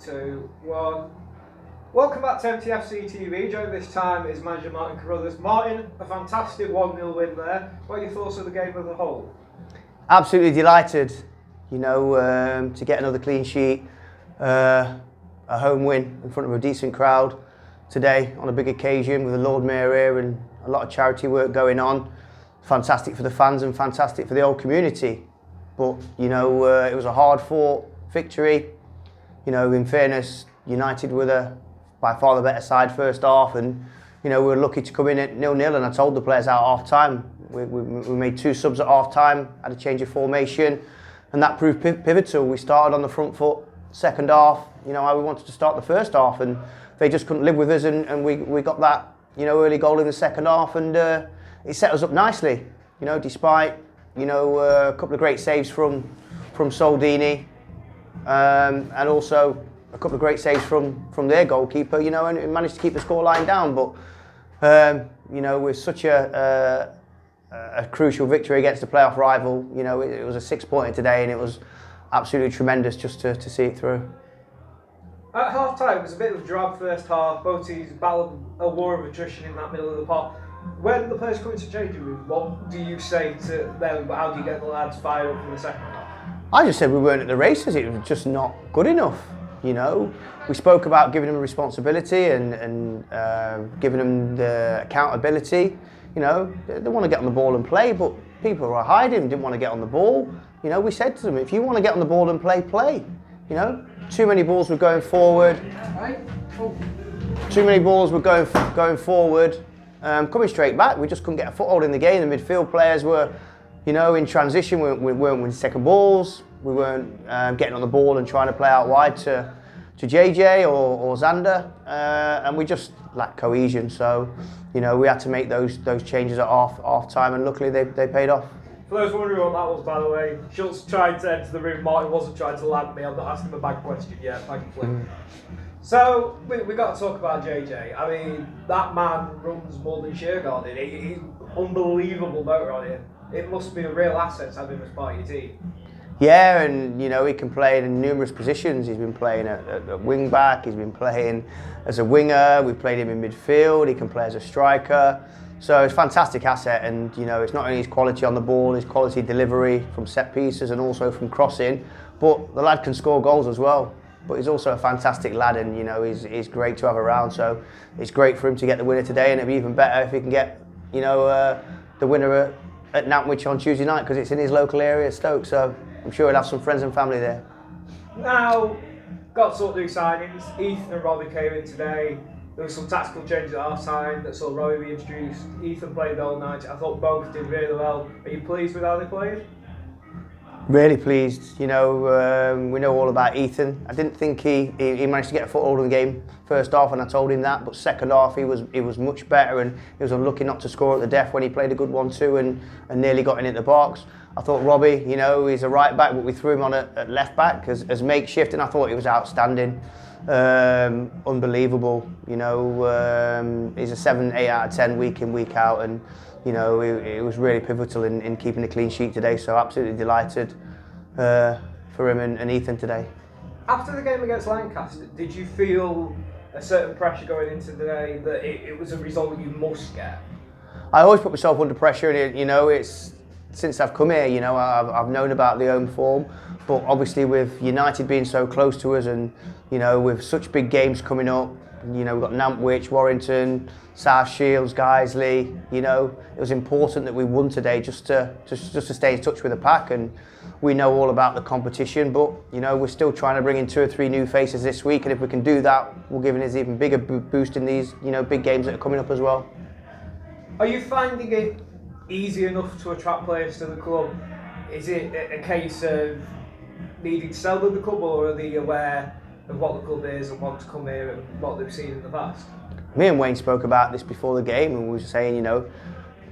2, 1. Welcome back to MTFC TV. Joining this time is manager Martin Carruthers. Martin, a fantastic 1-0 win there. What are your thoughts of the game as a whole? Absolutely delighted, to get another clean sheet, a home win in front of a decent crowd today on a big occasion with the Lord Mayor here and a lot of charity work going on. Fantastic for the fans and fantastic for the whole community. But, it was a hard-fought victory. In fairness, United were by far the better side first half, and we were lucky to come in at 0-0. And I told the players at half time, we made 2 subs at half time, had a change of formation, and that proved pivotal. We started on the front foot, second half, how we wanted to start the first half, and they just couldn't live with us, and we got that early goal in the second half, and it set us up nicely. Despite a couple of great saves from Soldini, and also a couple of great saves from their goalkeeper, and managed to keep the scoreline down. But with such a crucial victory against a playoff rival, it was a 6-pointer today, and it was absolutely tremendous just to see it through. At half time, it was a bit of a drab first half. Both teams battled a war of attrition in that middle of the pot. When the players come into changing room, what do you say to them? How do you get the lads fired up in the second half? I just said we weren't at the races. It was just not good enough. We spoke about giving them responsibility and giving them the accountability. They want to get on the ball and play, but people were hiding, didn't want to get on the ball. We said to them, if you want to get on the ball and play, play. Too many balls were going forward. Too many balls were going forward, coming straight back. We just couldn't get a foothold in the game. The midfield players were, in transition. We weren't winning second balls. We weren't getting on the ball and trying to play out wide to JJ or Xander, and we just lacked cohesion. So, we had to make those changes at half time, and luckily they paid off. For those wondering what that was, by the way, Schultz tried to enter the room. Martin wasn't trying to land me. I'm not asking him a bad question yet. Thankfully. So we got to talk about JJ. I mean, that man runs more than Shergard. He's unbelievable motor on him. It must be a real asset to have him as part of your team. Yeah, and he can play in numerous positions. He's been playing at wing back, he's been playing as a winger, we've played him in midfield, he can play as a striker. So it's a fantastic asset, and it's not only his quality on the ball, his quality delivery from set pieces and also from crossing, but the lad can score goals as well. But he's also a fantastic lad, and he's great to have around. So it's great for him to get the winner today, and it'd be even better if he can get the winner at Nantwich on Tuesday night, because it's in his local area, Stoke. So I'm sure he'll have some friends and family there. Now, got sort of new signings. Ethan and Robbie came in today. There was some tactical changes at half time that saw Robbie be introduced. Ethan played the whole night. I thought both did really well. Are you pleased with how they played? Really pleased. We know all about Ethan. I didn't think he managed to get a foothold in the game first half, and I told him that. But second half, he was much better, and he was unlucky not to score at the death when he played a good 1-2 and nearly got in at the box. I thought Robbie, he's a right back, but we threw him on at left back as makeshift, and I thought he was outstanding. Unbelievable. He's a 7-8 out of 10 week in, week out, and it was really pivotal in keeping a clean sheet today. So absolutely delighted for him and Ethan today. After the game against Lancaster, did you feel a certain pressure going into today that it was a result that you must get? I always put myself under pressure, and it's since I've come here, I've known about the home form, but obviously with United being so close to us, and with such big games coming up, we've got Nantwich, Warrington, South Shields, Guiseley. It was important that we won today just to stay in touch with the pack, and we know all about the competition, but we're still trying to bring in 2 or 3 new faces this week, and if we can do that, we're giving us even bigger boost in these big games that are coming up as well. Are you finding it easy enough to attract players to the club? Is it a case of needing to sell them the club, or are they aware of what the club is and want to come here and what they've seen in the past? Me and Wayne spoke about this before the game, and we were saying,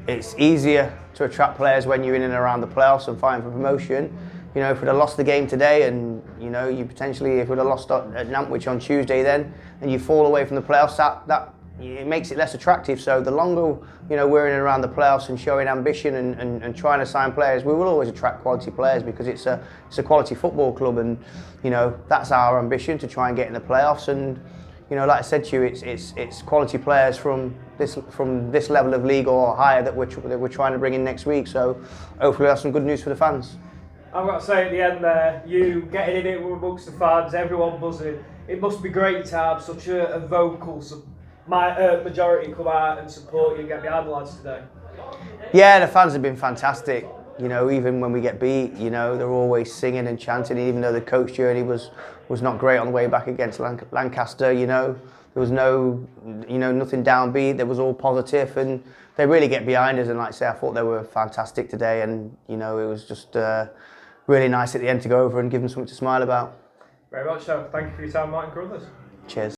it's easier to attract players when you're in and around the playoffs and fighting for promotion. If we'd have lost the game today, and you potentially, if we'd have lost at Nantwich on Tuesday then, and you fall away from the playoffs, that it makes it less attractive. So the longer we're in and around the playoffs and showing ambition and trying to sign players, we will always attract quality players because it's a quality football club, and that's our ambition, to try and get in the playoffs. And like I said to you, it's quality players from this level of league or higher that we're trying to bring in next week. So hopefully we'll have some good news for the fans. I've got to say at the end there, you getting in it amongst the fans, everyone buzzing. It must be great to have such a vocal majority come out and support you and get behind the lads today. Yeah, the fans have been fantastic. Even when we get beat, they're always singing and chanting. Even though the coach journey was not great on the way back against Lancaster, there was nothing downbeat. There was all positive, and they really get behind us. And like I say, I thought they were fantastic today, and it was just really nice at the end to go over and give them something to smile about. Very much so. Thank you for your time, Martin Carruthers. Cheers.